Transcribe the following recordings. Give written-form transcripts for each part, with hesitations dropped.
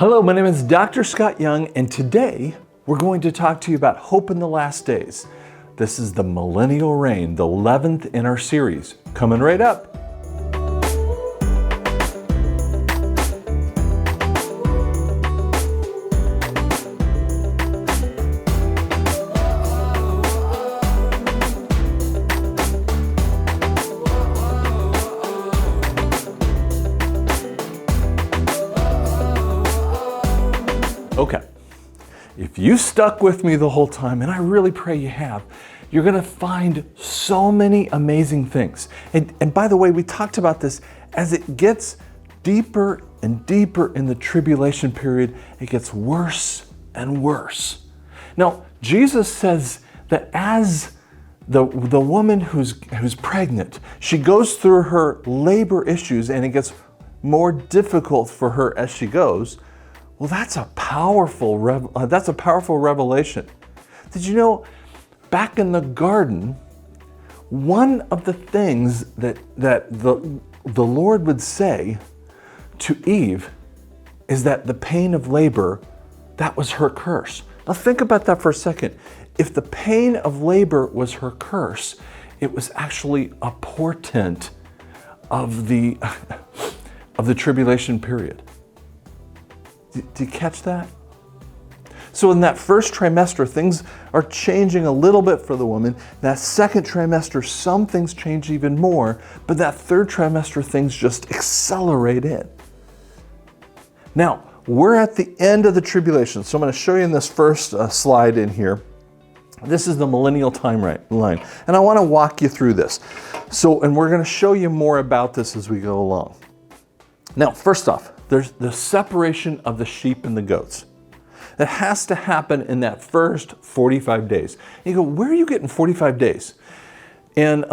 Hello, my name is Dr. Scott Young, and today we're going to talk to you about hope in the last days. This is the Millennial Reign, the 11th in our series. Coming right up. Okay, if you stuck with me the whole time, and I really pray you have, you're going to find so many amazing things. And by the way, we talked about this, as it gets deeper and deeper in the tribulation period, it gets worse and worse. Now, Jesus says that as the woman who's pregnant, she goes through her labor issues and it gets more difficult for her as she goes. Well, that's a powerful revelation. Did you know, back in the garden, one of the things that the Lord would say to Eve is that the pain of labor, that was her curse. Now think about that for a second. If the pain of labor was her curse, it was actually a portent of the tribulation period. Do you catch that? So in that first trimester, things are changing a little bit for the woman. That second trimester, some things change even more, but that third trimester, things just accelerate in. Now, we're at the end of the tribulation. So I'm going to show you in this first slide in here. This is the millennial timeline, and I want to walk you through this. And we're going to show you more about this as we go along. Now, first off, there's the separation of the sheep and the goats. That has to happen in that first 45 days. And you go, where are you getting 45 days? In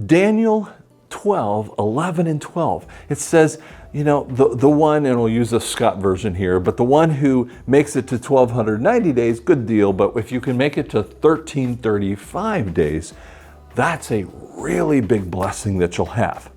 Daniel 12, 11 and 12, it says, you know, the one, and we'll use the Scott version here, but the one who makes it to 1290 days, good deal, but if you can make it to 1335 days, that's a really big blessing that you'll have.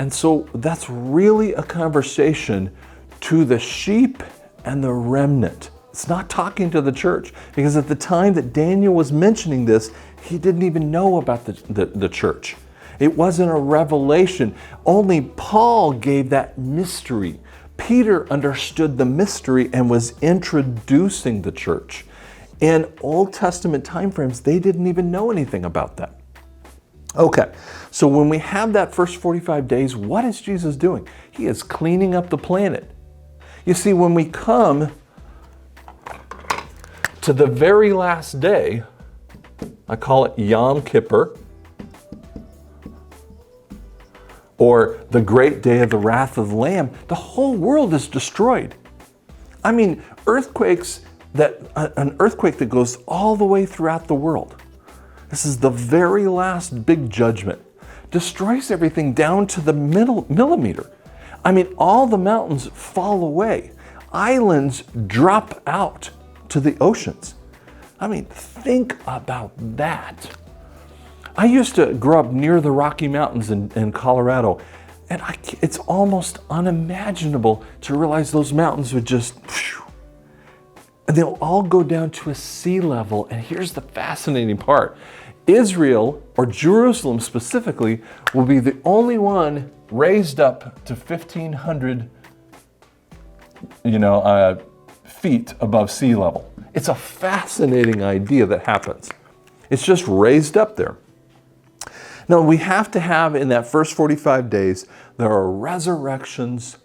And so that's really a conversation to the sheep and the remnant. It's not talking to the church, because at the time that Daniel was mentioning this, he didn't even know about the church. It wasn't a revelation. Only Paul gave that mystery. Peter understood the mystery and was introducing the church. In Old Testament timeframes, they didn't even know anything about that. Okay, so when we have that first 45 days, what is Jesus doing? He is cleaning up the planet. You see, when we come to the very last day, I call it Yom Kippur, or the great day of the wrath of the Lamb, the whole world is destroyed. I mean, an earthquake that goes all the way throughout the world. This is the very last big judgment. Destroys everything down to the millimeter. I mean, all the mountains fall away. Islands drop out to the oceans. I mean, think about that. I used to grow up near the Rocky Mountains in Colorado, and it's almost unimaginable to realize those mountains would just, and they'll all go down to a sea level. And here's the fascinating part. Israel, or Jerusalem specifically, will be the only one raised up to 1,500 feet above sea level. It's a fascinating idea that happens. It's just raised up there. Now, we have to have in that first 45 days, there are resurrections,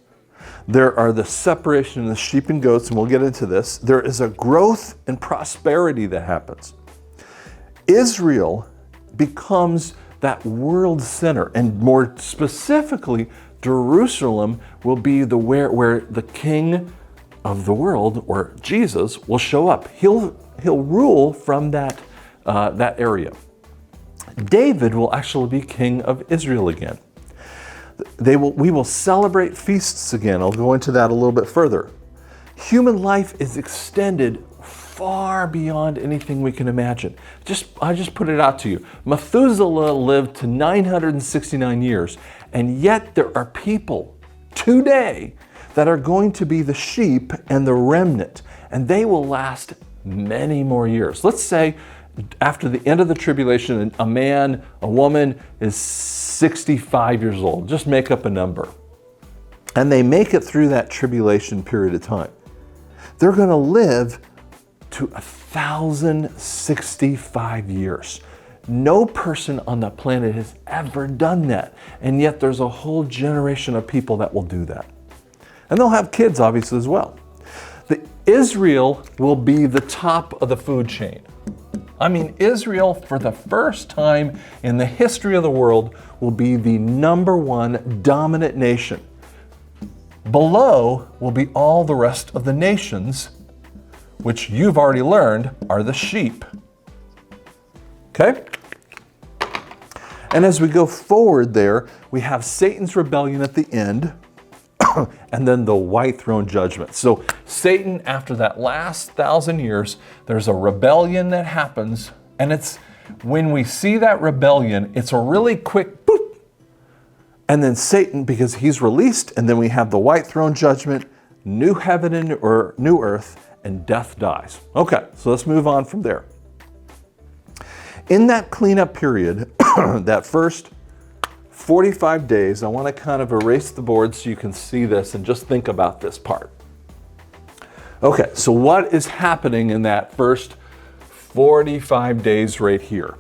there are the separation of the sheep and goats, and we'll get into this. There is a growth and prosperity that happens. Israel becomes that world center, and more specifically, Jerusalem will be where the King of the world, or Jesus, will show up. He'll rule from that area. David will actually be king of Israel again. We will celebrate feasts again. I'll go into that a little bit further. Human life is extended far beyond anything we can imagine. I just put it out to you. Methuselah lived to 969 years, and yet there are people today that are going to be the sheep and the remnant, and they will last many more years. Let's say after the end of the tribulation, a man, a woman is 65 years old. Just make up a number. And they make it through that tribulation period of time. They're going to live to 1,065 years. No person on the planet has ever done that. And yet there's a whole generation of people that will do that. And they'll have kids, obviously, as well. Israel will be the top of the food chain. I mean, Israel, for the first time in the history of the world, will be the #1 dominant nation. Below will be all the rest of the nations, which you've already learned are the sheep. Okay? And as we go forward there, we have Satan's rebellion at the end, and then the white throne judgment. So Satan, after that last 1,000 years, there's a rebellion that happens, and it's when we see that rebellion, it's a really quick boop. And then Satan, because he's released, and then we have the white throne judgment, new heaven and or new earth, and death dies. Okay, so let's move on from there. In that cleanup period, that first 45 days, I want to kind of erase the board so you can see this and just think about this part. Okay, so what is happening in that first 45 days right here?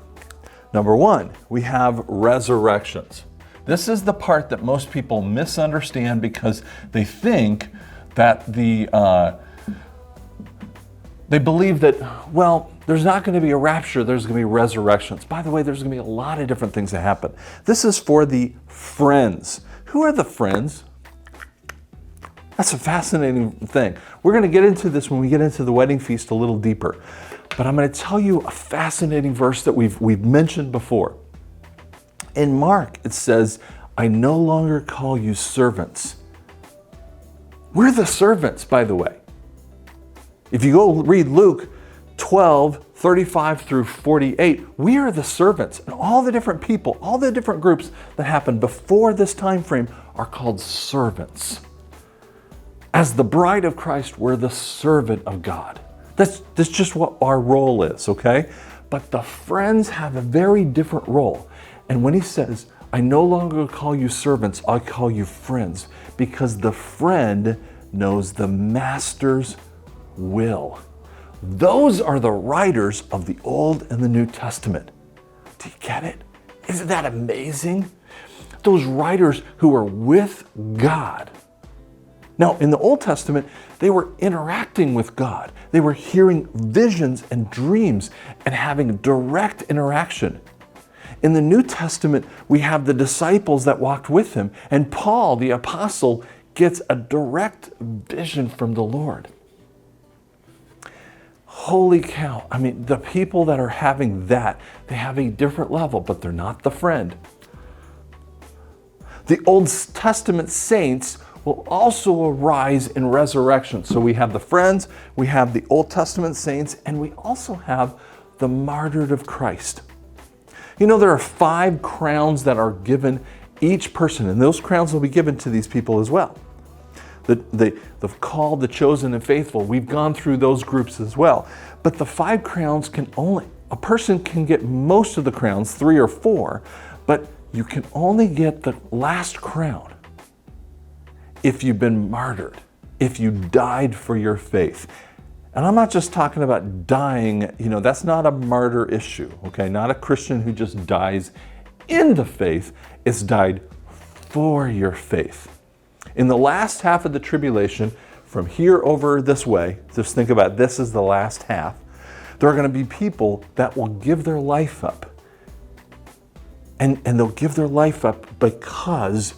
Number one, we have resurrections. This is the part that most people misunderstand because they think that they believe that, well, there's not going to be a rapture, there's going to be resurrections. By the way, there's going to be a lot of different things that happen. This is for the friends. Who are the friends? That's a fascinating thing. We're going to get into this when we get into the wedding feast a little deeper. But I'm going to tell you a fascinating verse that we've mentioned before. In Mark, it says, I no longer call you servants. We're the servants, by the way. If you go read Luke 12:35 through 48, we are the servants. And all the different people, all the different groups that happened before this time frame are called servants. As the bride of Christ, we're the servant of God. That's just what our role is, okay? But the friends have a very different role. And when he says, I no longer call you servants, I call you friends, because the friend knows the master's will. Those are the writers of the Old and the New Testament. Do you get it? Isn't that amazing? Those writers who are with God. Now, in the Old Testament, they were interacting with God. They were hearing visions and dreams and having direct interaction. In the New Testament, we have the disciples that walked with him, and Paul, the apostle, gets a direct vision from the Lord. Holy cow. I mean, the people that are having that, they have a different level, but they're not the friend. The Old Testament saints will also arise in resurrection. So we have the friends, we have the Old Testament saints, and we also have the martyred of Christ. You know, there are 5 crowns that are given each person, and those crowns will be given to these people as well. The called, the chosen, and faithful, we've gone through those groups as well. But the 5 crowns a person can get most of the crowns, 3 or 4, but you can only get the last crown if you've been martyred, if you died for your faith. And I'm not just talking about dying, that's not a martyr issue, okay? Not a Christian who just dies in the faith, it's died for your faith. In the last half of the tribulation, from here over this way, just think about this is the last half, there are going to be people that will give their life up. And they'll give their life up because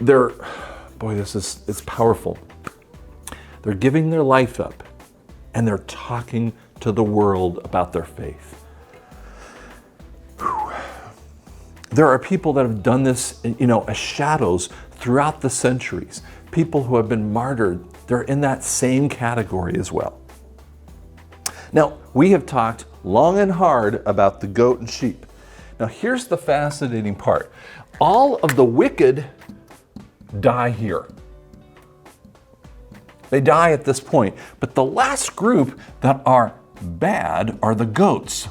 it's powerful. They're giving their life up. And they're talking to the world about their faith. Whew. There are people that have done this, as shadows throughout the centuries. People who have been martyred, they're in that same category as well. Now, we have talked long and hard about the goat and sheep. Now, here's the fascinating part. All of the wicked die here. They die at this point. But the last group that are bad are the goats.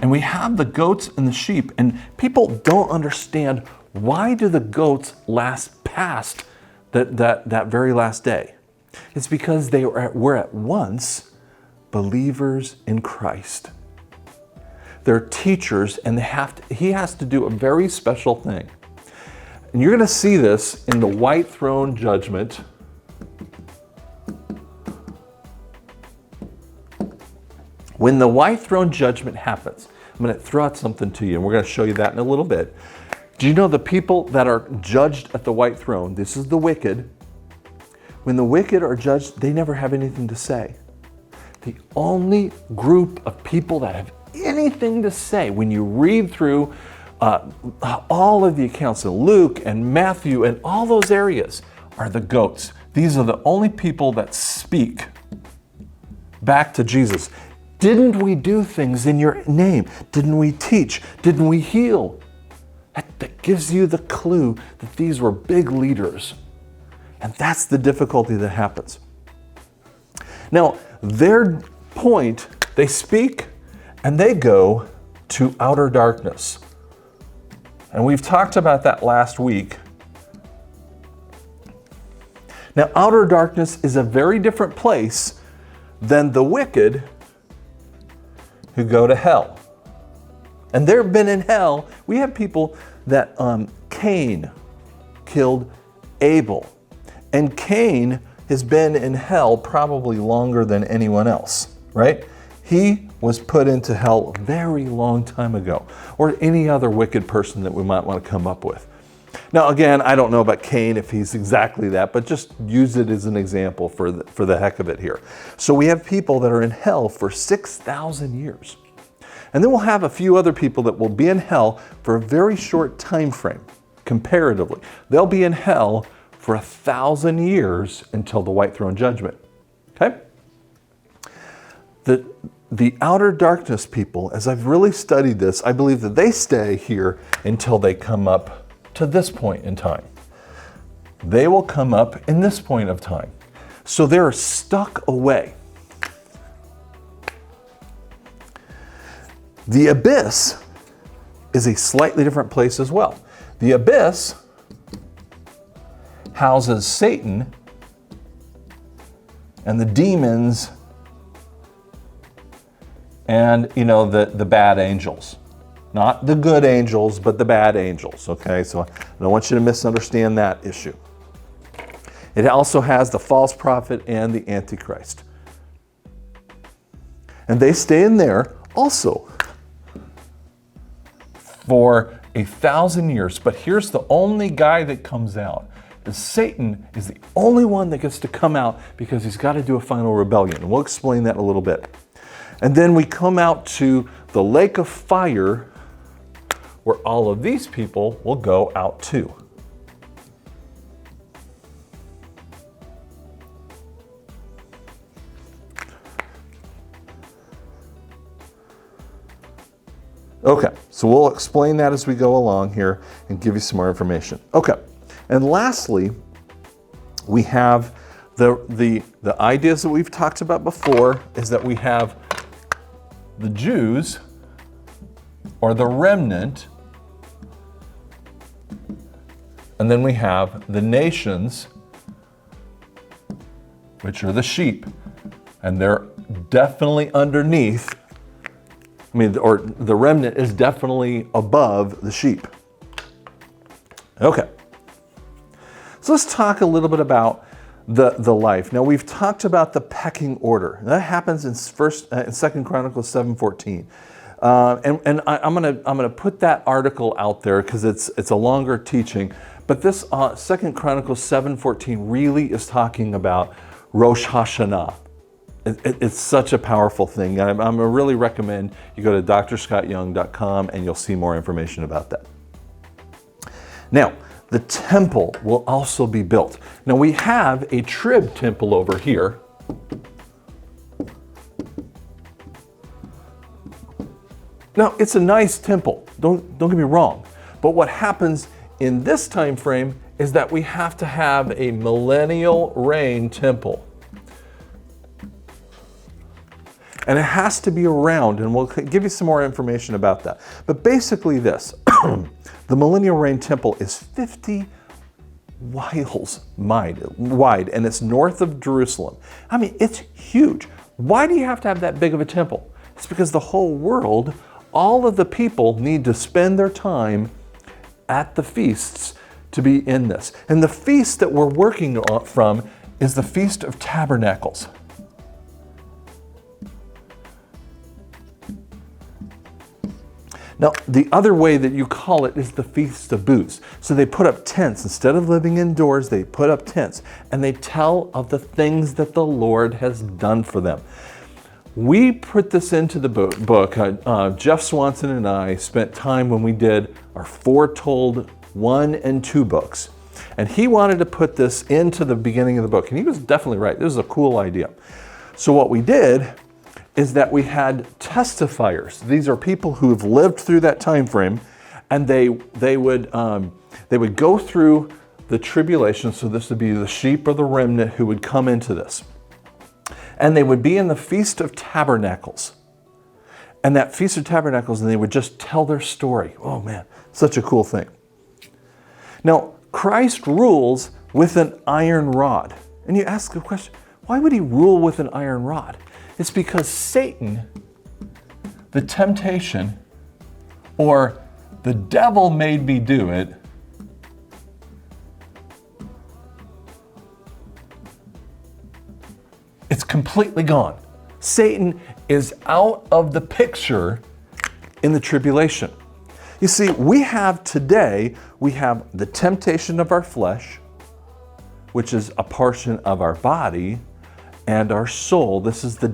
And we have the goats and the sheep, and people don't understand, why do the goats last past that very last day? It's because they were at once believers in Christ. They're teachers, and he has to do a very special thing. And you're going to see this in the white throne judgment. When the white throne judgment happens, I'm going to throw out something to you, and we're going to show you that in a little bit. Do you know the people that are judged at the white throne? This is the wicked. When the wicked are judged, they never have anything to say. The only group of people that have anything to say, when you read through all of the accounts in Luke and Matthew and all those areas, are the goats. These are the only people that speak back to Jesus. Didn't we do things in your name? Didn't we teach? Didn't we heal? That gives you the clue that these were big leaders. And that's the difficulty that happens. Now, their point, they speak and they go to outer darkness. And we've talked about that last week. Now, outer darkness is a very different place than the wicked who go to hell. And they've been in hell. We have people that Cain killed Abel. And Cain has been in hell probably longer than anyone else, right? He was put into hell a very long time ago, or any other wicked person that we might want to come up with. Now, again, I don't know about Cain if he's exactly that, but just use it as an example for the heck of it here. So we have people that are in hell for 6,000 years. And then we'll have a few other people that will be in hell for a very short time frame, comparatively. They'll be in hell for 1,000 years until the white throne judgment. Okay? The outer darkness people, as I've really studied this, I believe that they stay here until they come up to this point in time. They will come up in this point of time. So they're stuck away. The abyss is a slightly different place as well. The abyss houses Satan and the demons and, the bad angels. Not the good angels, but the bad angels, okay? So I don't want you to misunderstand that issue. It also has the false prophet and the Antichrist. And they stay in there also for 1,000 years. But here's the only guy that comes out. Satan is the only one that gets to come out because he's got to do a final rebellion. And we'll explain that in a little bit. And then we come out to the lake of fire, where all of these people will go out too. Okay, so we'll explain that as we go along here and give you some more information. Okay, and lastly, we have the ideas that we've talked about before, is that we have the Jews, or the remnant, and then we have the nations, which are the sheep, and they're definitely underneath. Or the remnant is definitely above the sheep. Okay. So let's talk a little bit about the life. Now, we've talked about the pecking order. That happens in 2 Chronicles 7:14. And I'm gonna put that article out there because it's a longer teaching. But this 2 Chronicles 7:14 really is talking about Rosh Hashanah. It's such a powerful thing. I'm gonna really recommend you go to drscottyoung.com and you'll see more information about that. Now, the temple will also be built. Now, we have a Trib temple over here. Now, it's a nice temple, don't get me wrong. But what happens in this time frame is that we have to have a millennial reign temple. And it has to be around, and we'll give you some more information about that. But basically this, the millennial reign temple is 50 miles wide, and it's north of Jerusalem. I mean, it's huge. Why do you have to have that big of a temple? It's because the whole world, all of the people need to spend their time at the feasts to be in this. And the feast that we're working from is the Feast of Tabernacles. Now, the other way that you call it is the Feast of Booths. So they put up tents. Instead of living indoors, they put up tents. And they tell of the things that the Lord has done for them. We put this into the book. Jeff Swanson and I spent time when we did our Foretold 1 and 2 books. And he wanted to put this into the beginning of the book. And he was definitely right. This is a cool idea. So what we did is that we had testifiers. These are people who have lived through that time frame, and they would go through the tribulation. So this would be the sheep or the remnant who would come into this, and they would be in the Feast of Tabernacles. And that Feast of Tabernacles, and they would just tell their story. Oh man, such a cool thing. Now, Christ rules with an iron rod, and you ask the question, why would he rule with an iron rod? It's because Satan, the temptation, or the devil made me do it, it's completely gone. Satan is out of the picture in the tribulation. You see, we have the temptation of our flesh, which is a portion of our body, and our soul. This is the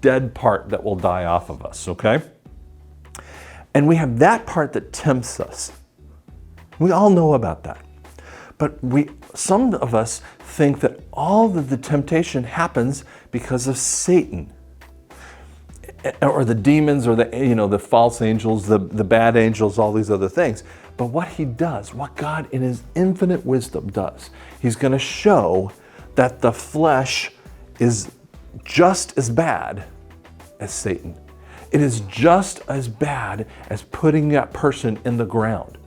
dead part that will die off of us, okay? And we have that part that tempts us. We all know about that. But some of us think that all of the temptation happens because of Satan, or the demons, or the false angels, the bad angels, all these other things. But what he does, what God in his infinite wisdom does, he's going to show that the flesh is just as bad as Satan. It is just as bad as putting that person in the ground.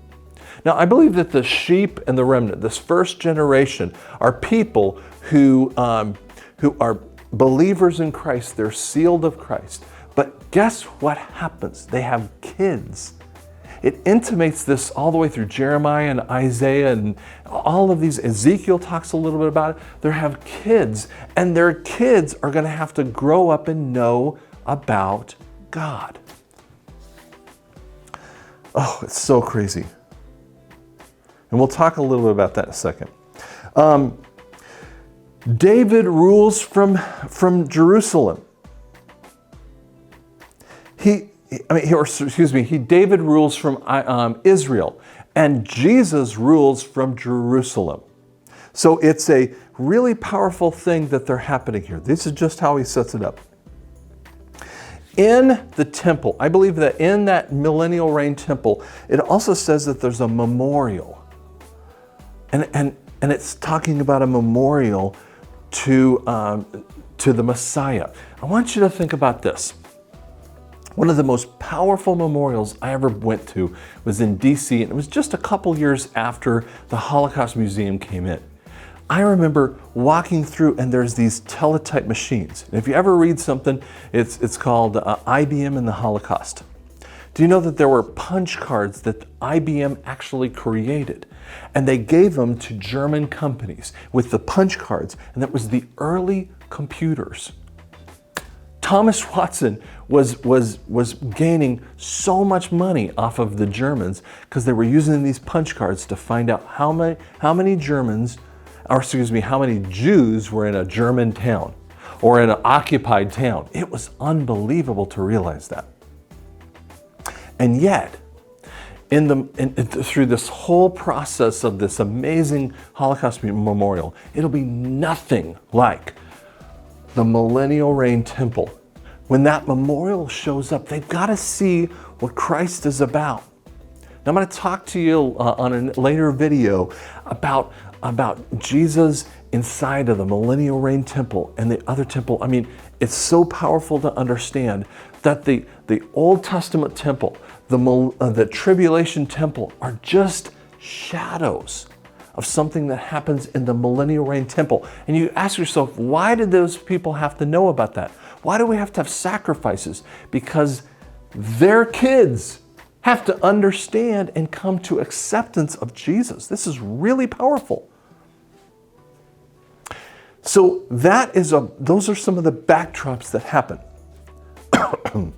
Now, I believe that the sheep and the remnant, this first generation, are people who are believers in Christ. They're sealed of Christ. But guess what happens? They have kids. It intimates this all the way through Jeremiah and Isaiah and all of these. Ezekiel talks a little bit about it. They have kids, and their kids are going to have to grow up and know about God. Oh, it's so crazy. And we'll talk a little bit about that in a second. David rules from Jerusalem. David rules from Israel, and Jesus rules from Jerusalem. So it's a really powerful thing that they're happening here. This is just how he sets it up. In the temple, I believe that in that millennial reign temple, it also says that there's a memorial. And it's talking about a memorial to the Messiah. I want you to think about this. One of the most powerful memorials I ever went to was in DC, and it was just a couple years after the Holocaust Museum came in. I remember walking through, and there's these teletype machines. And if you ever read something, it's called IBM and the Holocaust. Do you know that there were punch cards that IBM actually created? And they gave them to German companies with the punch cards, and that was the early computers. Thomas Watson was gaining so much money off of the Germans because they were using these punch cards to find out how many Jews were in a German town or in an occupied town. It was unbelievable to realize that. And yet, through this whole process of this amazing Holocaust memorial, it'll be nothing like the Millennial Reign Temple. When that memorial shows up, they've got to see what Christ is about. And I'm going to talk to you on a later video about Jesus inside of the Millennial Reign temple and the other temple. I mean, it's so powerful to understand that the Old Testament temple, the tribulation temple are just shadows of something that happens in the Millennial Reign temple. And you ask yourself, why did those people have to know about that? Why do we have to have sacrifices? Because their kids have to understand and come to acceptance of Jesus. This is really powerful. So those are some of the backdrops that happen. And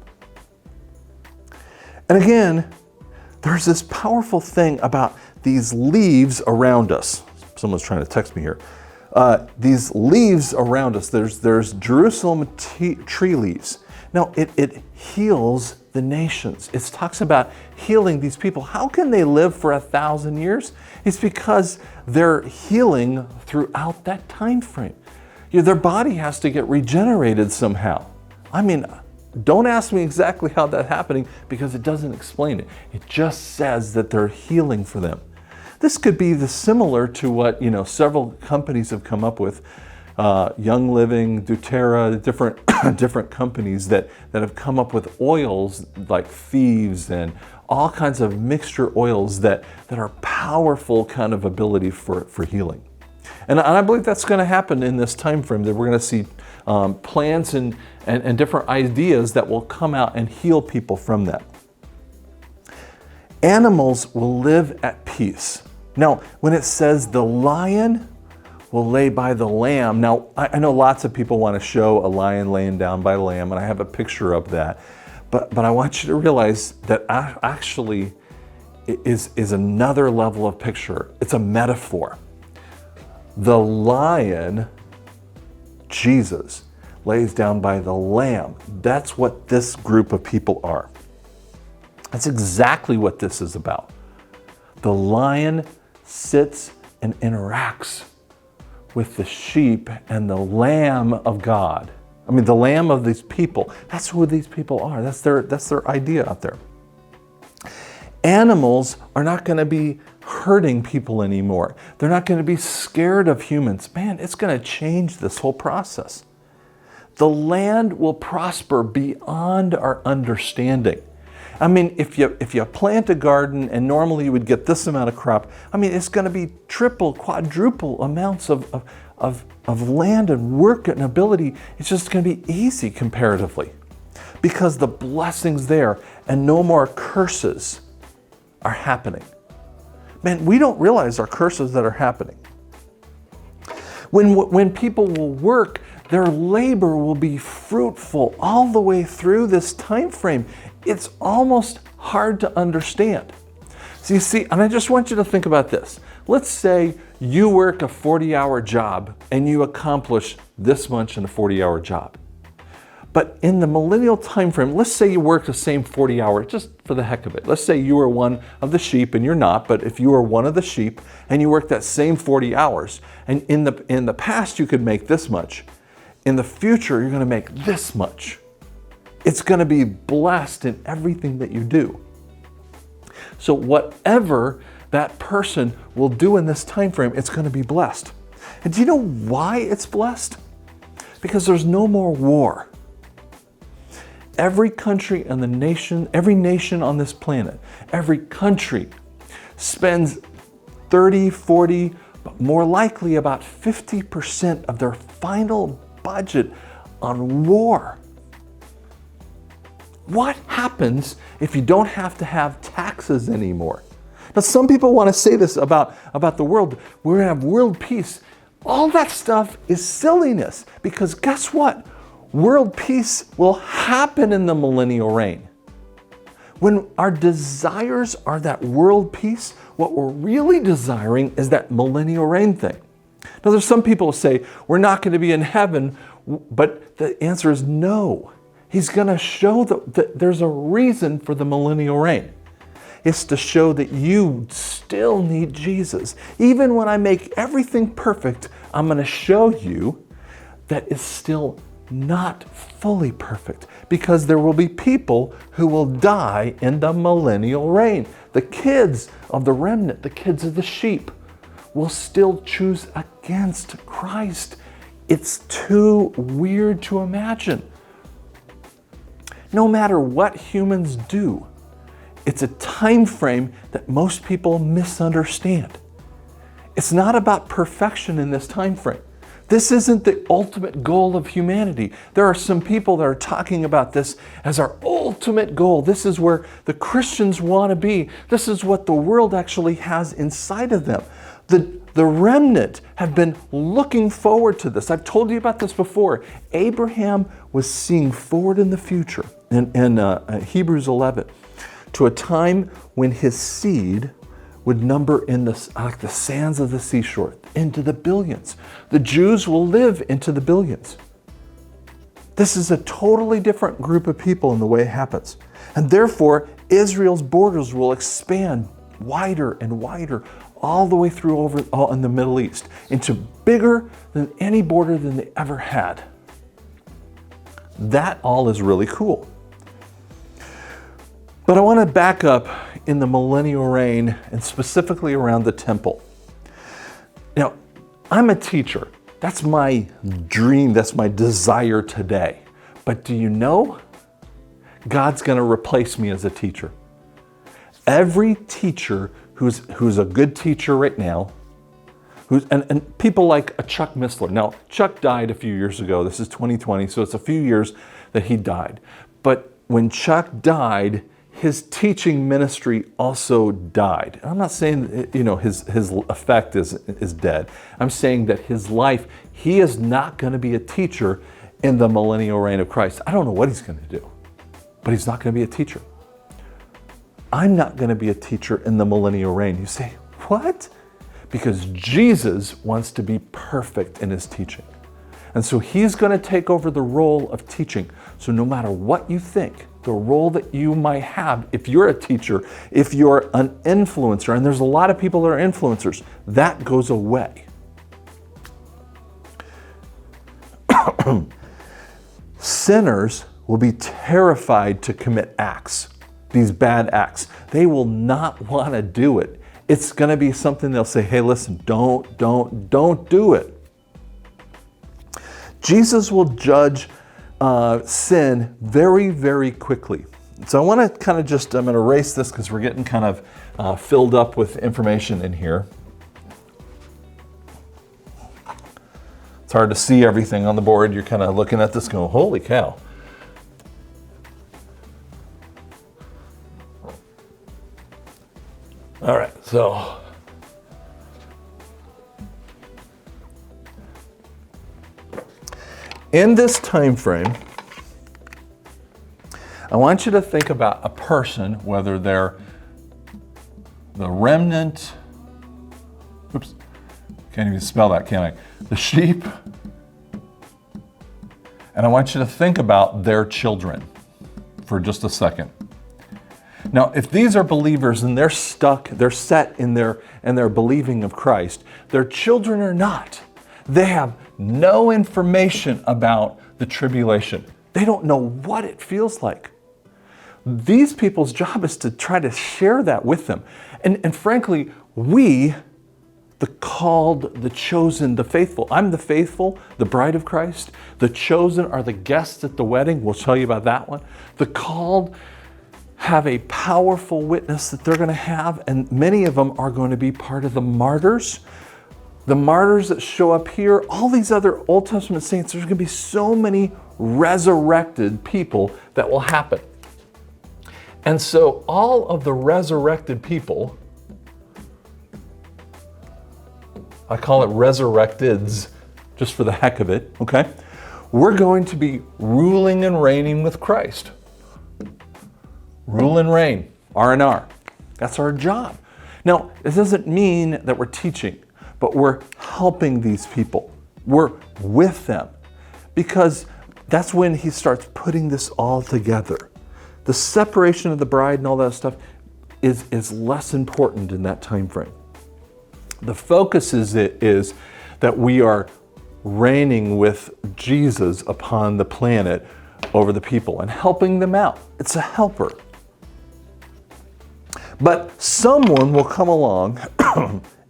again, there's this powerful thing about these leaves around us. Someone's trying to text me here. These leaves around us, there's Jerusalem tree leaves. Now, it heals the nations. It talks about healing these people. How can they live for 1,000 years? It's because they're healing throughout that time frame. Their body has to get regenerated somehow. I mean, don't ask me exactly how that's happening because it doesn't explain it. It just says that they're healing for them. This could be similar to what several companies have come up with. Young Living, doTERRA, different companies that have come up with oils like thieves and all kinds of mixture oils that are powerful kind of ability for healing. And I believe that's going to happen in this time frame, that we're going to see plants and different ideas that will come out and heal people from that. Animals will live at peace. Now, when it says the lion will lay by the lamb. Now, I know lots of people want to show a lion laying down by a lamb, and I have a picture of that. But I want you to realize that actually is another level of picture. It's a metaphor. The lion, Jesus, lays down by the lamb. That's what this group of people are. That's exactly what this is about. The lion sits and interacts with the sheep and the lamb of God. I mean, the lamb of these people. That's who these people are. That's their idea out there. Animals are not going to be hurting people anymore. They're not going to be scared of humans. Man, it's going to change this whole process. The land will prosper beyond our understanding. I mean, if you plant a garden and normally you would get this amount of crop, I mean, it's going to be triple, quadruple amounts of land and work and ability. It's just going to be easy comparatively because the blessing's there and no more curses are happening. Man, we don't realize our curses that are happening. When people will work, their labor will be fruitful all the way through this time frame. It's almost hard to understand. So you see, and I just want you to think about this. Let's say you work a 40-hour job and you accomplish this much in a 40-hour job. But in the millennial time frame, let's say you work the same 40 hours just for the heck of it. Let's say you were one of the sheep, and you're not, but if you were one of the sheep and you work that same 40 hours, and in the past you could make this much, in the future you're going to make this much. It's going to be blessed in everything that you do. So whatever that person will do in this time frame, it's going to be blessed. And do you know why it's blessed? Because there's no more war. Every country and every nation on this planet, every country spends 30, 40, but more likely about 50% of their final budget on war. What happens if you don't have to have taxes anymore? Now, some people want to say this about the world. We're going to have world peace. All that stuff is silliness because guess what? World peace will happen in the millennial reign. When our desires are that world peace, what we're really desiring is that millennial reign thing. Now, there's some people who say, we're not going to be in heaven, but the answer is no. He's going to show that there's a reason for the millennial reign. It's to show that you still need Jesus. Even when I make everything perfect, I'm going to show you that it's still not fully perfect, because there will be people who will die in the millennial reign. The kids of the remnant, the kids of the sheep, will still choose against Christ. It's too weird to imagine. No matter what humans do, it's a time frame that most people misunderstand. It's not about perfection in this time frame. This isn't the ultimate goal of humanity. There are some people that are talking about this as our ultimate goal. This is where the Christians want to be. This is what the world actually has inside of them. The remnant have been looking forward to this. I've told you about this before. Abraham was seeing forward in the future in Hebrews 11 to a time when his seed would number in the sands of the seashore, into the billions. The Jews will live into the billions. This is a totally different group of people in the way it happens. And therefore, Israel's borders will expand wider and wider all the way through all in the Middle East, into bigger than any border than they ever had. That all is really cool. But I want to back up in the millennial reign and specifically around the temple. Now, I'm a teacher. That's my dream. That's my desire today. But do you know? God's going to replace me as a teacher. Every teacher who's a good teacher right now, and people like a Chuck Missler. Now, Chuck died a few years ago. This is 2020, so it's a few years that he died. But when Chuck died, his teaching ministry also died. I'm not saying his effect is dead. I'm saying that his life, he is not going to be a teacher in the millennial reign of Christ. I don't know what he's going to do, but he's not going to be a teacher. I'm not going to be a teacher in the millennial reign. You say, what? Because Jesus wants to be perfect in his teaching. And so he's going to take over the role of teaching. So no matter what you think, the role that you might have, if you're a teacher, if you're an influencer, and there's a lot of people that are influencers, that goes away. Sinners will be terrified to commit acts, these bad acts. They will not want to do it. It's going to be something they'll say, hey, listen, don't do it. Jesus will judge sin very, very quickly. So I want to kind of I'm going to erase this because we're getting kind of filled up with information in here. It's hard to see everything on the board. You're kind of looking at this going, holy cow. All right, so in this time frame, I want you to think about a person, whether they're the remnant, oops, can't even spell that, can I? The sheep, and I want you to think about their children for just a second. Now, if these are believers and they're stuck, they're set in their believing of Christ, their children are not. They have no information about the tribulation. They don't know what it feels like. These people's job is to try to share that with them. And frankly, we, the called, the chosen, the faithful. I'm the faithful, the bride of Christ. The chosen are the guests at the wedding. We'll tell you about that one. The called have a powerful witness that they're going to have, and many of them are going to be part of the martyrs. The martyrs that show up here, all these other Old Testament saints, there's going to be so many resurrected people that will happen. And so all of the resurrected people, I call it resurrecteds, just for the heck of it, okay? We're going to be ruling and reigning with Christ. Rule and reign, R&R. That's our job. Now, it doesn't mean that we're teaching, but we're helping these people. We're with them, because that's when he starts putting this all together. The separation of the bride and all that stuff is less important in that time frame. The focus is that we are reigning with Jesus upon the planet over the people and helping them out. It's a helper. But someone will come along,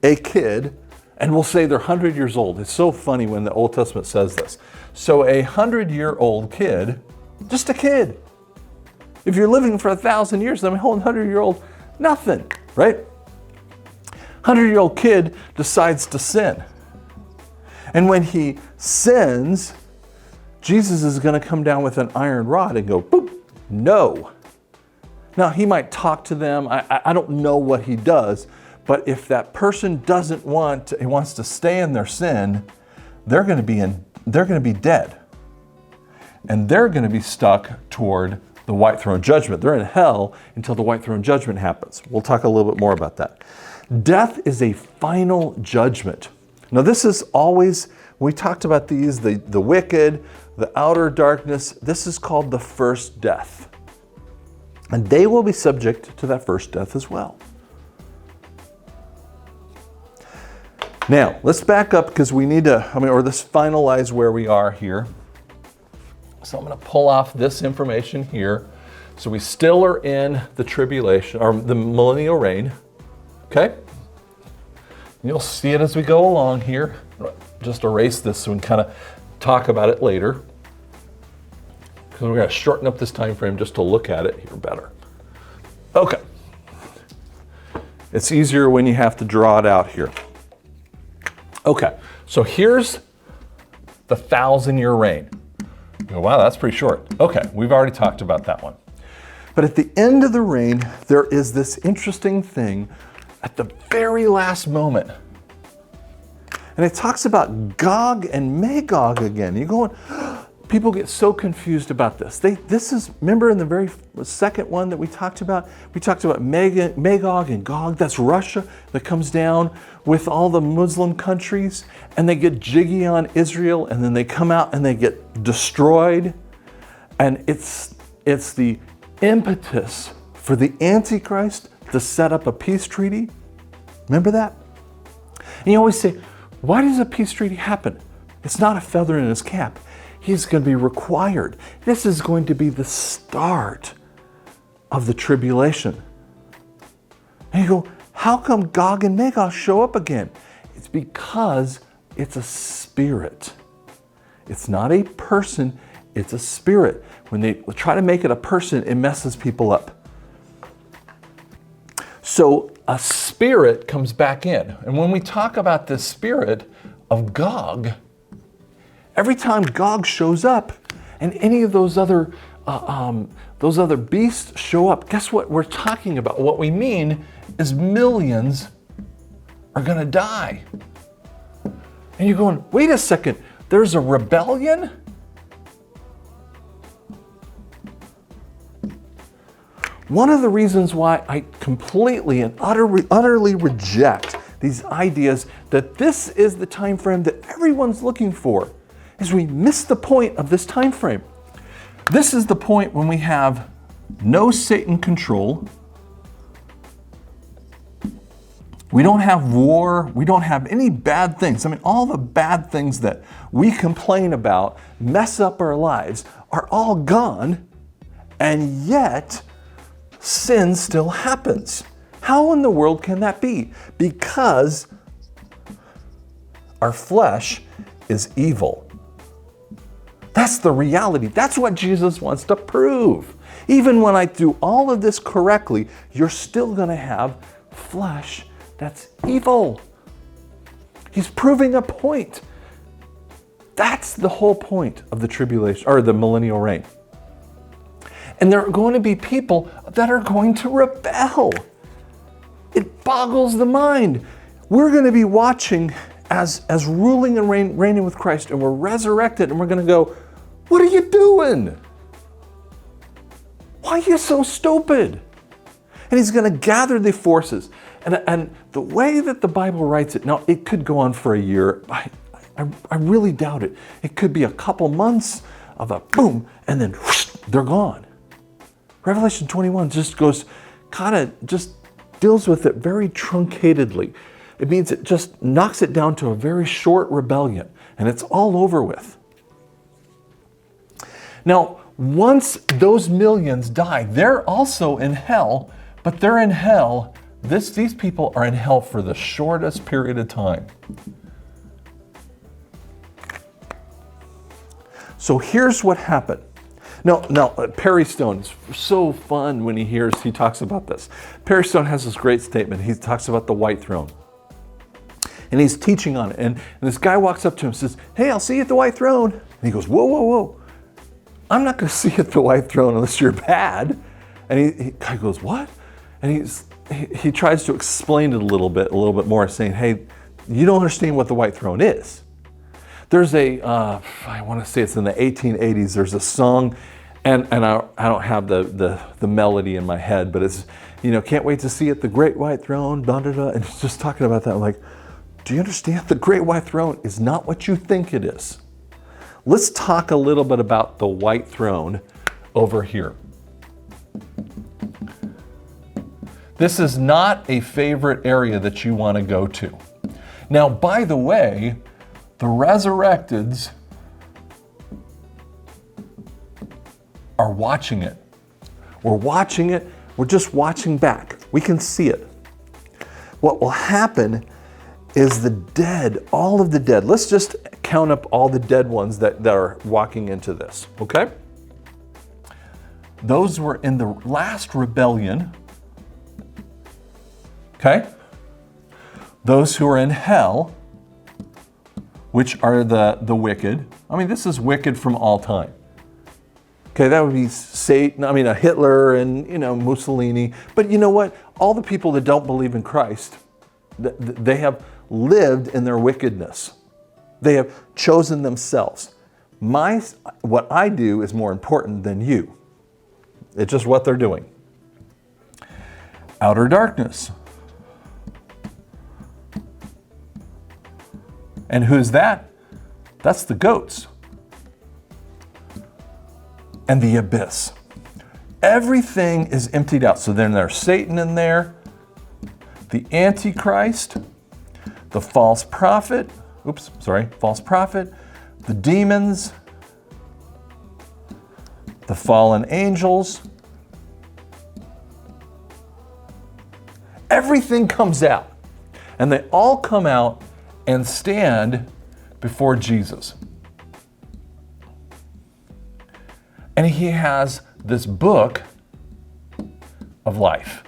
a kid, and will say they're 100 years old. It's so funny when the Old Testament says this. So a 100-year-old kid, just a kid. If you're living for 1,000 years, I mean, a 100-year-old, nothing, right? 100-year-old kid decides to sin. And when he sins, Jesus is going to come down with an iron rod and go, boop, no. Now, he might talk to them. I don't know what he does. But if that person doesn't wants to stay in their sin, they're going to be dead. And they're going to be stuck toward the white throne judgment. They're in hell until the white throne judgment happens. We'll talk a little bit more about that. Death is a final judgment. Now, this is always, we talked about these, the wicked, the outer darkness. This is called the first death. And they will be subject to that first death as well. Now, let's back up because we need to, let's finalize where we are here. So I'm going to pull off this information here. So we still are in the tribulation, or the millennial reign. Okay? You'll see it as we go along here. Just erase this so we can kind of talk about it later. Because we're going to shorten up this time frame just to look at it here better. Okay. It's easier when you have to draw it out here. Okay, so here's the 1,000-year reign. You go, wow, that's pretty short. Okay, we've already talked about that one. But at the end of the reign, there is this interesting thing at the very last moment. And it talks about Gog and Magog again. You're going, people get so confused about this. Remember in the very second one that we talked about Magog and Gog. That's Russia that comes down with all the Muslim countries, and they get jiggy on Israel, and then they come out and they get destroyed. And it's the impetus for the Antichrist to set up a peace treaty. Remember that? And you always say, why does a peace treaty happen? It's not a feather in his cap. He's going to be required. This is going to be the start of the tribulation. And you go, how come Gog and Magog show up again? It's because it's a spirit. It's not a person, it's a spirit. When they try to make it a person, it messes people up. So a spirit comes back in. And when we talk about this spirit of Gog, every time Gog shows up and any of those other beasts show up, guess what we're talking about? What we mean is millions are going to die. And you're going, wait a second, there's a rebellion? One of the reasons why I completely and utterly reject these ideas that this is the time frame that everyone's looking for is we miss the point of this time frame. This is the point when we have no Satan control. We don't have war. We don't have any bad things. All the bad things that we complain about, mess up our lives, are all gone, and yet sin still happens. How in the world can that be? Because our flesh is evil. That's the reality. That's what Jesus wants to prove. Even when I do all of this correctly, you're still going to have flesh that's evil. He's proving a point. That's the whole point of the tribulation, or the millennial reign. And there are going to be people that are going to rebel. It boggles the mind. We're going to be watching as ruling and reigning with Christ, and we're resurrected, and we're going to go, what are you doing? Why are you so stupid? And he's going to gather the forces. And the way that the Bible writes it, now it could go on for a year. I really doubt it. It could be a couple months of a boom, and then whoosh, they're gone. Revelation 21 just deals with it very truncatedly. It means it just knocks it down to a very short rebellion. and it's all over with. Now, once those millions die, they're also in hell, but they're in hell. These people are in hell for the shortest period of time. So here's what happened. Now, Perry Stone, it's so fun when he talks about this. Perry Stone has this great statement. He talks about the white throne. And he's teaching on it. And this guy walks up to him and says, "Hey, I'll see you at the white throne." And he goes, "Whoa, whoa, whoa. I'm not going to see you at the white throne unless you're bad." And he goes, "What?" And he tries to explain it a little bit more, saying, "Hey, you don't understand what the white throne is." There's I want to say it's in the 1880s, there's a song, and I don't have the melody in my head, but it's, "Can't wait to see you at the great white throne, da da da," and it's just talking about that. I'm like, do you understand? The great white throne is not what you think it is. Let's talk a little bit about the white throne over here. This is not a favorite area that you want to go to. Now, by the way, the resurrecteds are watching it. We're watching it. We're just watching back. We can see it. What will happen is the dead, all of the dead, let's just count up all the dead ones that are walking into this, okay? Those were in the last rebellion, okay? Those who are in hell, which are the wicked. I mean, this is wicked from all time. Okay, that would be Satan, Hitler and, Mussolini. But you know what? All the people that don't believe in Christ, they have lived in their wickedness. They have chosen themselves. What I do is more important than you. It's just what they're doing. Outer darkness. And who's that? That's the goats. And the abyss. Everything is emptied out. So then there's Satan in there, the Antichrist, the false prophet, the demons, the fallen angels. Everything comes out. And they all come out and stand before Jesus. And he has this book of life.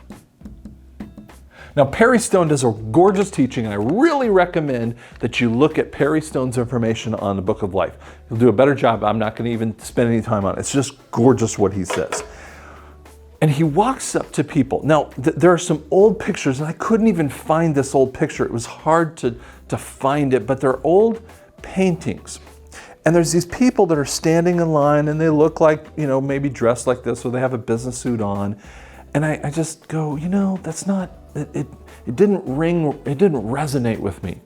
Now, Perry Stone does a gorgeous teaching, and I really recommend that you look at Perry Stone's information on the book of life. He'll do a better job. I'm not going to even spend any time on it. It's just gorgeous what he says. And he walks up to people. Now, there are some old pictures, and I couldn't even find this old picture. It was hard to find it, but they're old paintings. And there's these people that are standing in line, and they look like, maybe dressed like this, or they have a business suit on. And I just go, that's not, it didn't resonate with me.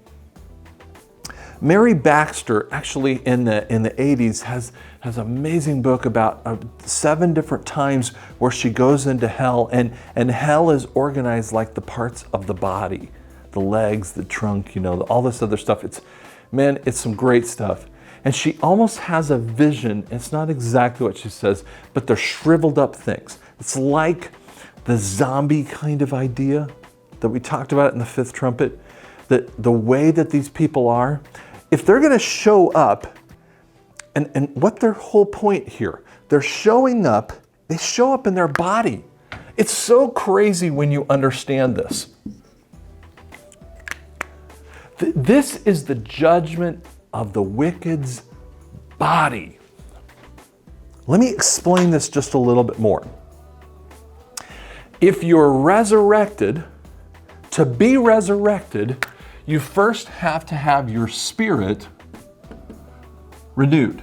Mary Baxter, actually in the 80s, has an amazing book about 7 different times where she goes into hell, and hell is organized like the parts of the body, the legs, the trunk, all this other stuff. It's some great stuff. And she almost has a vision. It's not exactly what she says, but they're shriveled up things. It's like the zombie kind of idea that we talked about in the 5th trumpet, that the way that these people are, if they're going to show up, and what their whole point here, they show up in their body. It's so crazy when you understand this. This is the judgment of the wicked's body. Let me explain this just a little bit more. If you're resurrected, to be resurrected, you first have to have your spirit renewed.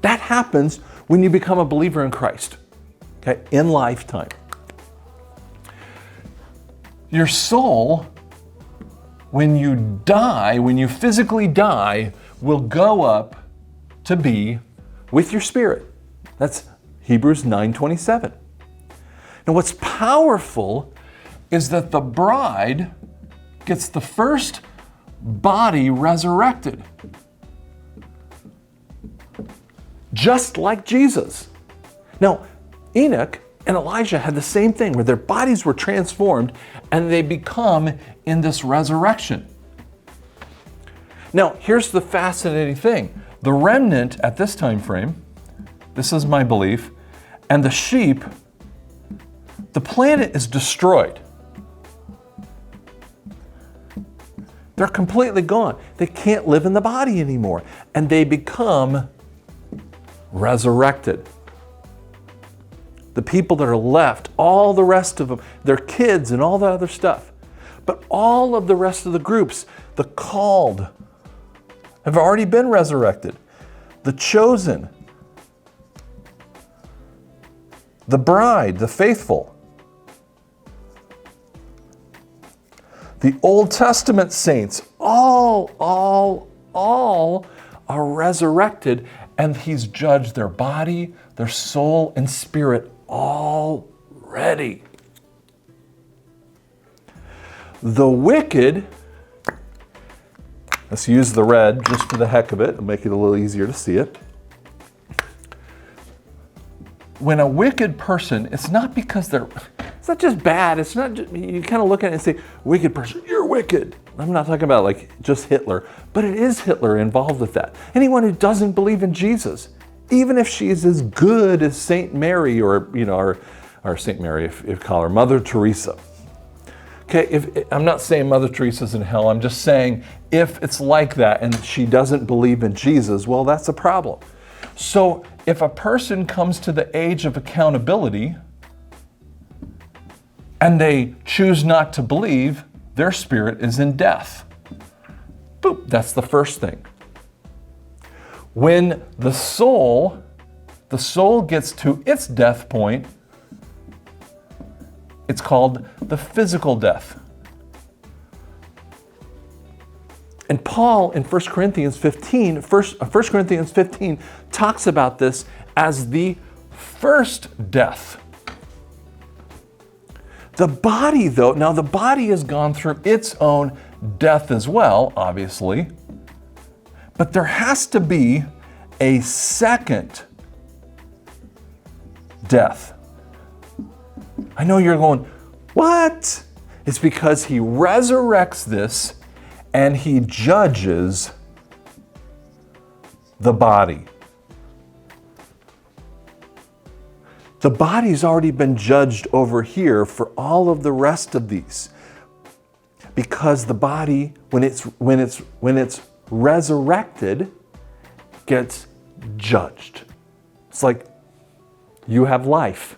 That happens when you become a believer in Christ, okay, in lifetime. Your soul, when you physically die, will go up to be with your spirit. That's Hebrews gets the first body resurrected. Just like Jesus. Now, Enoch and Elijah had the same thing where their bodies were transformed and they become in this resurrection. Now, here's the fascinating thing. The remnant at this time frame, this is my belief, and the sheep, the planet is destroyed. They're completely gone. They can't live in the body anymore. And they become resurrected. The people that are left, all the rest of them, their kids and all the other stuff. But all of the rest of the groups, the called, have already been resurrected. The chosen, the bride, the faithful. The Old Testament saints, all are resurrected, and he's judged their body, their soul, and spirit already. The wicked, let's use the red just for the heck of it and make it a little easier to see it. When a wicked person, it's not because it's not just bad. It's not just, you kind of look at it and say, wicked person, you're wicked. I'm not talking about like just Hitler, but it is Hitler involved with that. Anyone who doesn't believe in Jesus, even if she is as good as Saint Mary or Saint Mary, if you call her Mother Teresa. Okay, I'm not saying Mother Teresa's in hell. I'm just saying if it's like that and she doesn't believe in Jesus, well, that's a problem. So if a person comes to the age of accountability and they choose not to believe, their spirit is in death. Boop, that's the first thing. When the soul gets to its death point, it's called the physical death. And Paul in 1 Corinthians 15 talks about this as the first death. The body, though, now the body has gone through its own death as well, obviously. But there has to be a second death. I know you're going, what? It's because he resurrects this and he judges the body. The body's already been judged over here for all of the rest of these. Because the body, when it's resurrected, gets judged. It's like you have life.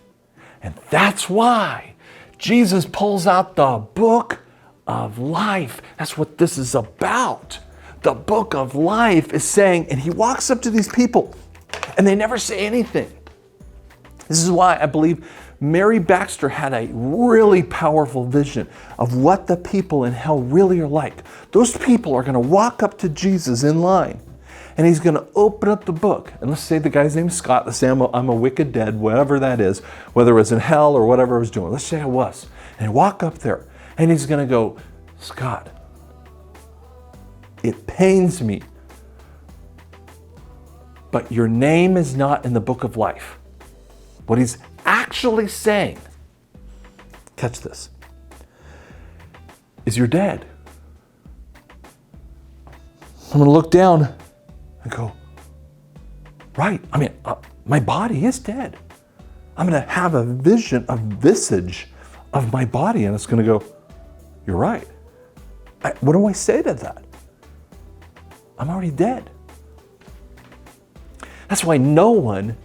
And that's why Jesus pulls out the book of life. That's what this is about. The book of life is saying, and he walks up to these people and they never say anything. This is why I believe Mary Baxter had a really powerful vision of what the people in hell really are like. Those people are going to walk up to Jesus in line and he's going to open up the book. And let's say the guy's name is Scott. Let's say I'm a wicked dead, whatever that is, whether it was in hell or whatever I was doing. Let's say I was. And I walk up there and he's going to go, Scott, it pains me, but your name is not in the book of life. What he's actually saying, catch this, is you're dead. I'm going to look down and go, right, my body is dead. I'm going to have a visage of my body, and it's going to go, you're right. What do I say to that? I'm already dead. That's why no one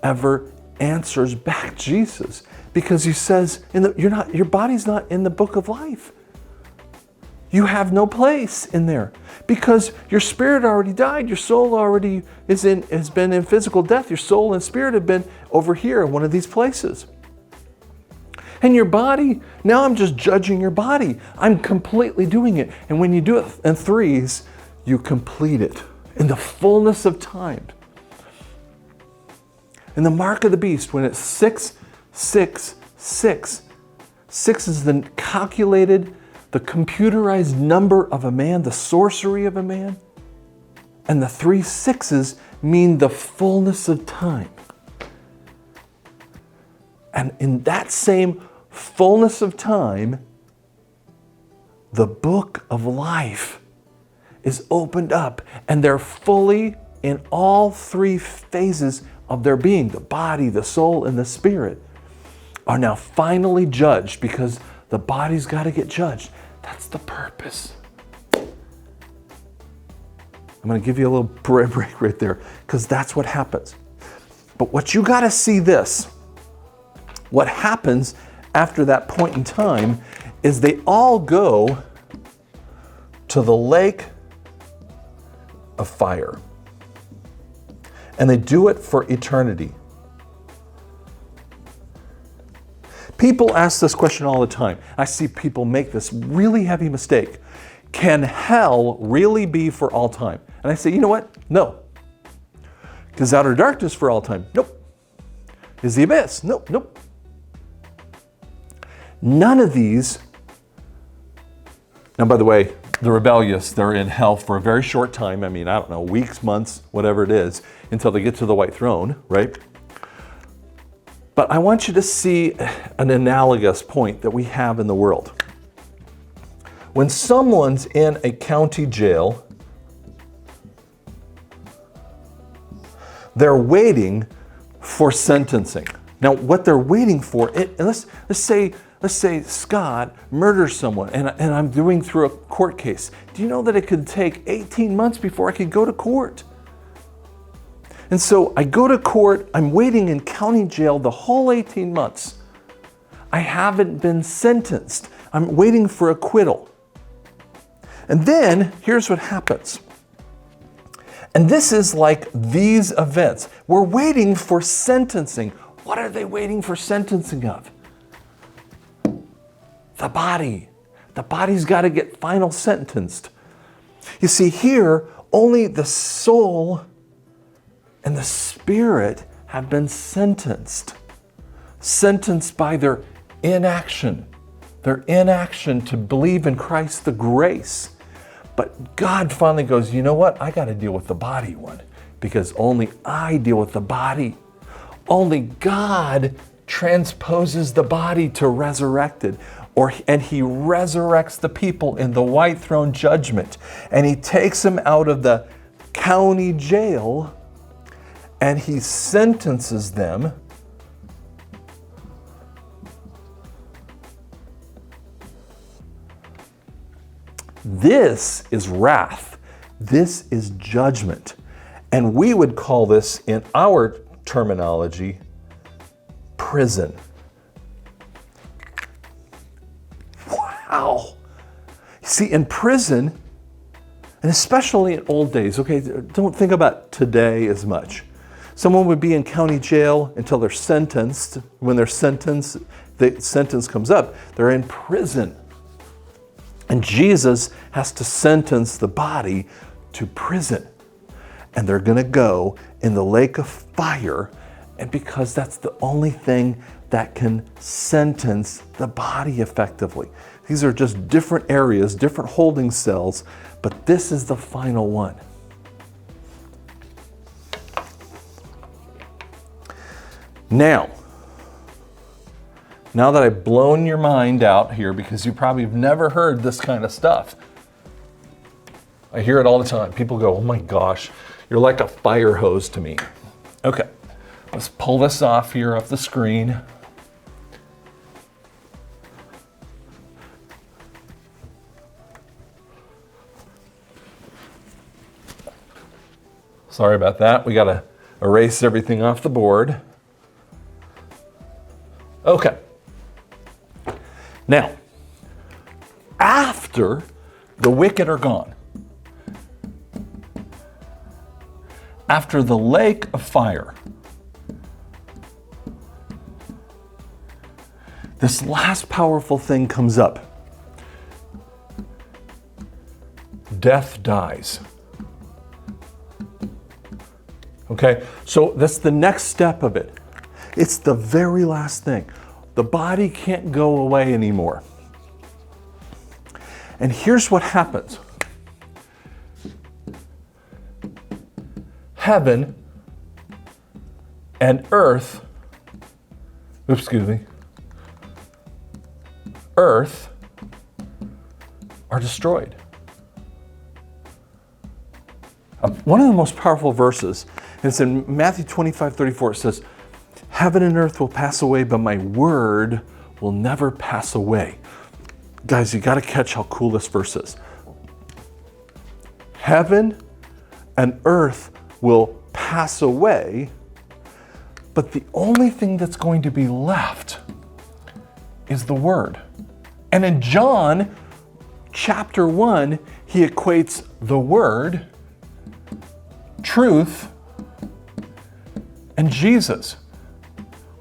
ever answers back Jesus, because he says your body's not in the book of life. You have no place in there because your spirit already died. Your soul already has been in physical death. Your soul and spirit have been over here in one of these places. And your body, now I'm just judging your body. I'm completely doing it. And when you do it in threes, you complete it in the fullness of time. And the mark of the beast, when it's 666, 6 is the calculated the computerized number of a man, the sorcery of a man. And the 3 6s mean the fullness of time. And in that same fullness of time, the book of life is opened up, and they're fully in all 3 phases of their being, the body, the soul, and the spirit, are now finally judged, because the body's got to get judged. That's the purpose. I'm going to give you a little break right there, because that's what happens. But what you got to see this, what happens after that point in time is they all go to the lake of fire. And they do it for eternity. People ask this question all the time. I see people make this really heavy mistake. Can hell really be for all time? And I say, you know what? No. Is outer darkness for all time? Nope. Is the abyss? Nope, nope. None of these. Now, by the way, the rebellious, they're in hell for a very short time. I mean, I don't know, weeks, months, whatever it is, until they get to the white throne, right? But I want you to see an analogous point that we have in the world. When someone's in a county jail, they're waiting for sentencing. Now, what they're waiting for, let's say Scott murders someone, and I'm doing through a court case. Do you know that it could take 18 months before I could go to court? And so I go to court, I'm waiting in county jail the whole 18 months. I haven't been sentenced. I'm waiting for acquittal. And then, here's what happens. And this is like these events. We're waiting for sentencing. What are they waiting for sentencing of? The body. The body's got to get final sentenced. You see, here, only the soul and the spirit have been sentenced. Sentenced by their inaction. Their inaction to believe in Christ, the grace. But God finally goes, you know what? I got to deal with the body one, because only I deal with the body. Only God transposes the body to resurrected. And he resurrects the people in the white throne judgment. And he takes them out of the county jail and he sentences them This is wrath. This is judgment. And we would call this, in our terminology, prison. Wow. See, in prison, and especially in old days, okay, don't think about today as much. Someone would be in county jail until they're sentenced. When they're sentenced, the sentence comes up, they're in prison. And Jesus has to sentence the body to prison. And they're going to go in the lake of fire, and because that's the only thing that can sentence the body effectively. These are just different areas, different holding cells, but this is the final one. Now that I've blown your mind out here, because you probably have never heard this kind of stuff. I hear it all the time. People go, oh my gosh, you're like a fire hose to me. Okay, let's pull this off here off the screen. Sorry about that. We got to erase everything off the board. Okay. Now, after the wicked are gone, after the lake of fire, this last powerful thing comes up. Death dies. Okay, so that's the next step of it. It's the very last thing. The body can't go away anymore. And here's what happens. Heaven and earth, earth are destroyed. One of the most powerful verses, and it's in Matthew 25:34, it says, heaven and earth will pass away, but my word will never pass away. Guys, you got to catch how cool this verse is. Heaven and earth will pass away, but the only thing that's going to be left is the word. And in John chapter 1, he equates the word, truth, and Jesus.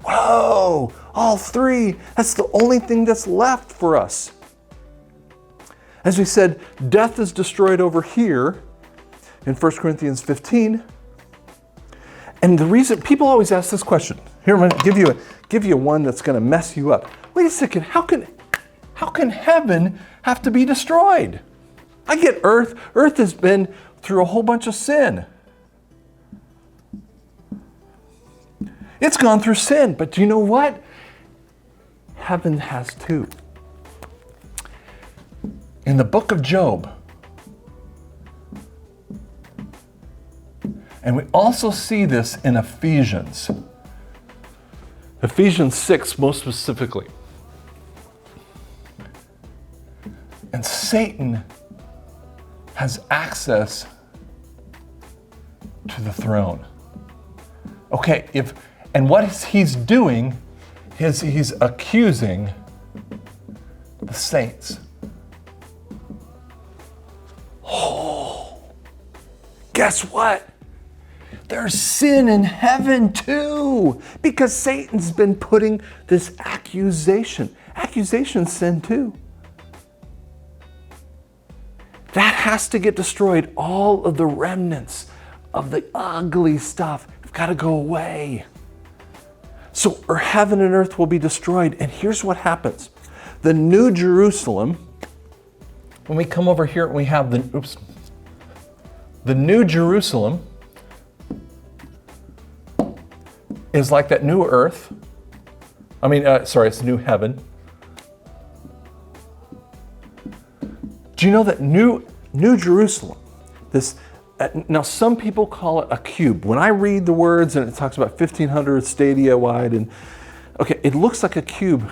Whoa, all three. That's the only thing that's left for us. As we said, death is destroyed over here in 1 Corinthians 15. And the reason, people always ask this question. Here, I'm going to give you one that's going to mess you up. Wait a second, how can heaven have to be destroyed? I get earth. Earth has been through a whole bunch of sin. It's gone through sin, but do you know what? Heaven has too. In the book of Job, and we also see this in Ephesians. Ephesians 6 most specifically. And Satan has access to the throne. Okay, and what he's doing is he's accusing the saints. Oh, guess what? There's sin in heaven too, because Satan's been putting this accusation. Accusation's sin too. That has to get destroyed. All of the remnants of the ugly stuff have got to go away. So heaven and earth will be destroyed. And here's what happens. The New Jerusalem, when we come over here and we have the New Jerusalem is like that new earth. It's the new heaven. Do you know that New Jerusalem, now some people call it a cube. When I read the words and it talks about 1,500 stadia wide, and okay, it looks like a cube,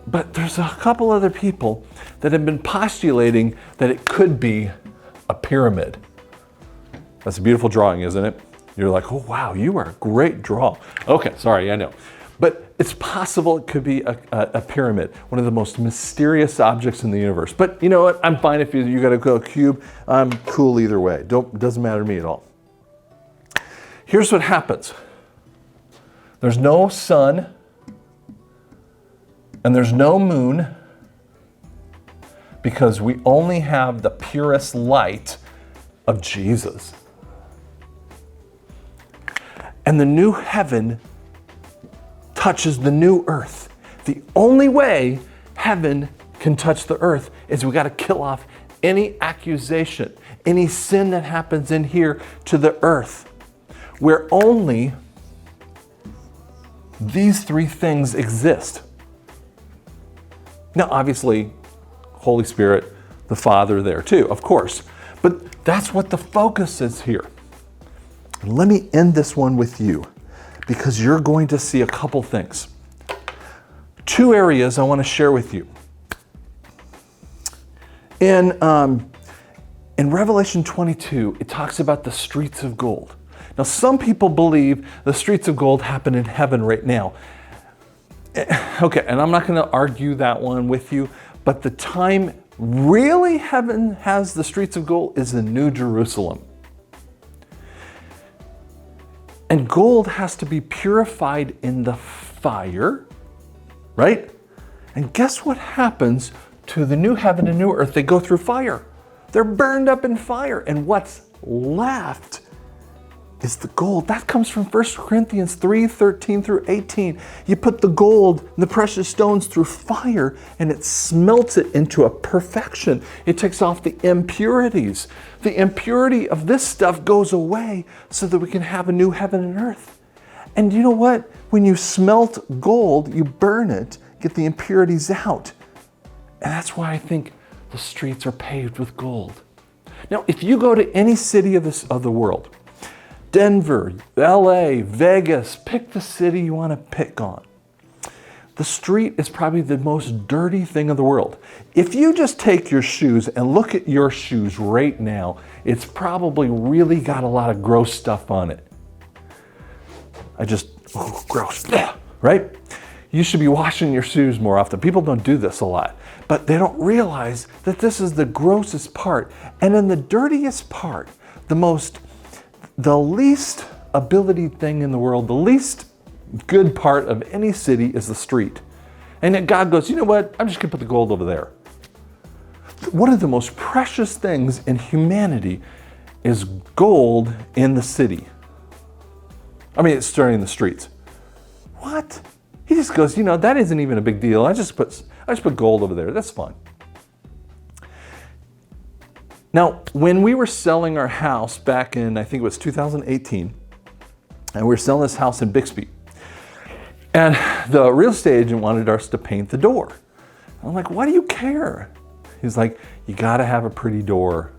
but there's a couple other people that have been postulating that it could be a pyramid. That's a beautiful drawing, isn't it? You're like, oh wow, you are a great draw. Okay, sorry, I know. But it's possible it could be a pyramid, one of the most mysterious objects in the universe. But you know what? I'm fine if you got to go cube. I'm cool either way. Doesn't matter to me at all. Here's what happens. There's no sun and there's no moon because we only have the purest light of Jesus. And the new heaven touches the new earth. The only way heaven can touch the earth is we got to kill off any accusation, any sin that happens in here to the earth, where only these three things exist. Now, obviously, Holy Spirit, the Father there too, of course, but that's what the focus is here. And let me end this one with you, because you're going to see a couple things. Two areas I want to share with you. In Revelation 22, it talks about the streets of gold. Now, some people believe the streets of gold happen in heaven right now. Okay, and I'm not going to argue that one with you, but the time really heaven has the streets of gold is in New Jerusalem. And gold has to be purified in the fire, right? And guess what happens to the new heaven and new earth? They go through fire. They're burned up in fire. And what's left is the gold. That comes from 1 Corinthians 3:13 through 18. You put the gold and the precious stones through fire and it smelts it into a perfection. It takes off the impurities. The impurity of this stuff goes away so that we can have a new heaven and earth. And you know what? When you smelt gold, you burn it, get the impurities out. And that's why I think the streets are paved with gold. Now, if you go to any city of the world, Denver, LA, Vegas, pick the city you want to pick on. The street is probably the most dirty thing in the world. If you just take your shoes and look at your shoes right now, it's probably really got a lot of gross stuff on it. Gross, right? You should be washing your shoes more often. People don't do this a lot, but they don't realize that this is the grossest part. And in the dirtiest part, the least ability thing in the world, the least good part of any city is the street. And then God goes, you know what? I'm just gonna put the gold over there. One of the most precious things in humanity is gold in the city. I mean, it's starting in the streets. What? He just goes, that isn't even a big deal. I just put gold over there. That's fine. Now, when we were selling our house back in, I think it was 2018, and we were selling this house in Bixby, and the real estate agent wanted us to paint the door. I'm like, why do you care? He's like, you gotta have a pretty door.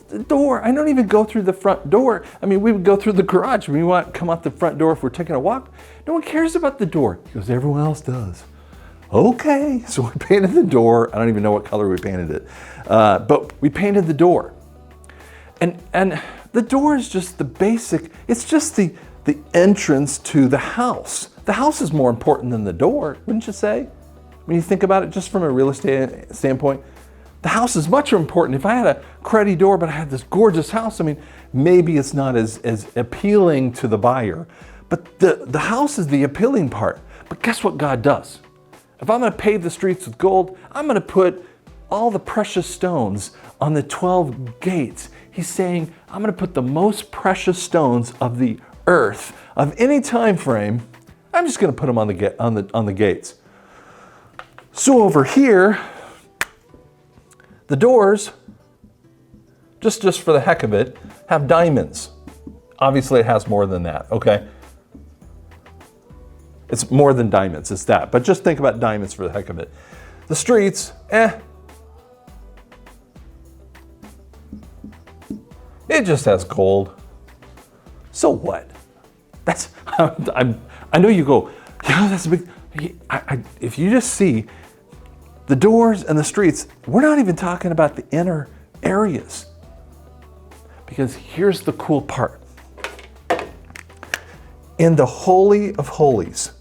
The door, I don't even go through the front door. I mean, we would go through the garage. We want to come out the front door if we're taking a walk. No one cares about the door. He goes, everyone else does. Okay, so we painted the door. I don't even know what color we painted it, but we painted the door. And the door is just the basic, it's just the entrance to the house. The house is more important than the door, wouldn't you say? When you think about it just from a real estate standpoint, the house is much more important. If I had a cruddy door, but I had this gorgeous house, I mean, maybe it's not as appealing to the buyer, but the house is the appealing part. But guess what God does? If I'm gonna pave the streets with gold, I'm gonna put all the precious stones on the 12 gates. He's saying, I'm gonna put the most precious stones of the earth, of any time frame, I'm just gonna put them on the gates. So over here, the doors, just for the heck of it, have diamonds. Obviously it has more than that, okay? It's more than diamonds, it's that. But just think about diamonds for the heck of it. The streets, it just has gold. So what? I know you go, yeah, that's a big, if you just see the doors and the streets, we're not even talking about the inner areas. Because here's the cool part. In the Holy of Holies,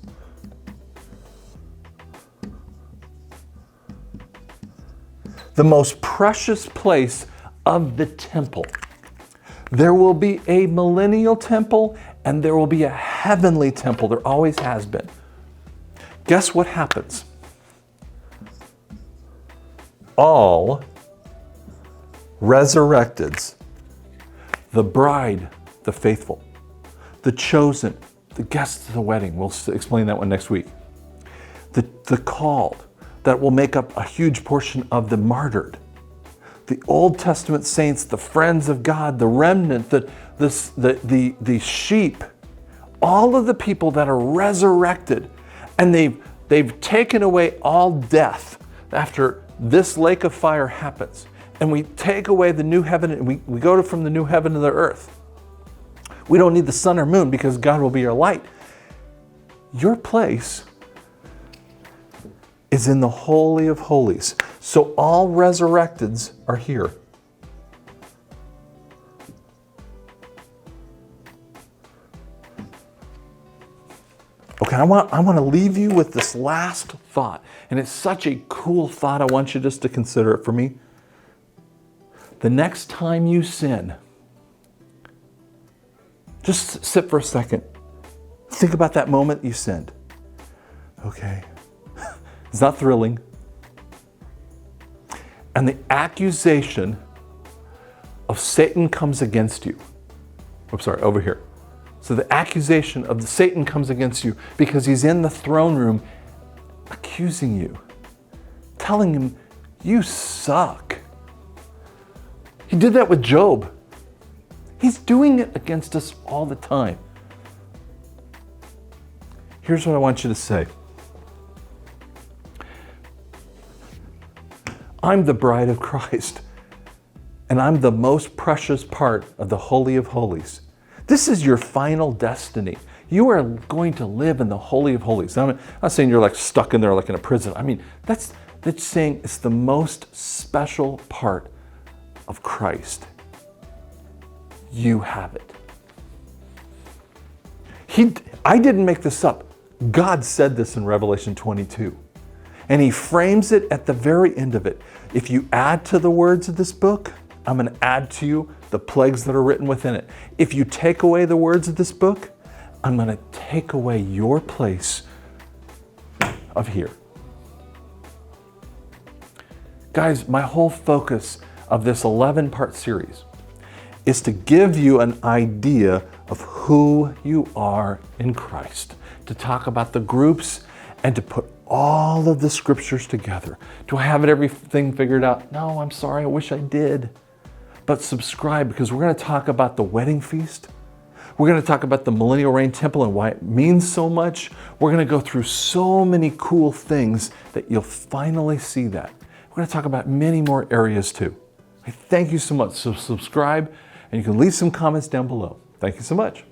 the most precious place of the temple, there will be a millennial temple and there will be a heavenly temple. There always has been. Guess what happens? All resurrecteds, the bride, the faithful, the chosen, the guests of the wedding, we'll explain that one next week, the called, that will make up a huge portion of the martyred, the Old Testament saints, the friends of God, the remnant, the sheep, all of the people that are resurrected, and they've taken away all death after this lake of fire happens, and we take away the new heaven, and we go from the new heaven to the earth. We don't need the sun or moon because God will be our light. Your place is in the Holy of Holies. So all resurrecteds are here. Okay, I want to leave you with this last thought. And it's such a cool thought. I want you just to consider it for me. The next time you sin, just sit for a second. Think about that moment you sinned. Okay. It's not thrilling. And the accusation of Satan comes against you. I'm sorry, over here. So the accusation of the Satan comes against you because he's in the throne room accusing you, telling him you suck. He did that with Job. He's doing it against us all the time. Here's what I want you to say. I'm the bride of Christ, and I'm the most precious part of the Holy of Holies. This is your final destiny. You are going to live in the Holy of Holies. I'm not saying you're like stuck in there like in a prison. I mean, that's saying it's the most special part of Christ. You have it. I didn't make this up. God said this in Revelation 22. And he frames it at the very end of it. If you add to the words of this book, I'm going to add to you the plagues that are written within it. If you take away the words of this book, I'm going to take away your place of here. Guys, my whole focus of this 11-part series is to give you an idea of who you are in Christ, to talk about the groups and to put all of the scriptures together. Do I have everything figured out? No, I'm sorry, I wish I did. But subscribe, because we're going to talk about the wedding feast. We're going to talk about the Millennial Reign Temple and why it means so much. We're going to go through so many cool things that you'll finally see that. We're going to talk about many more areas too. I thank you so much. So subscribe, and you can leave some comments down below. Thank you so much.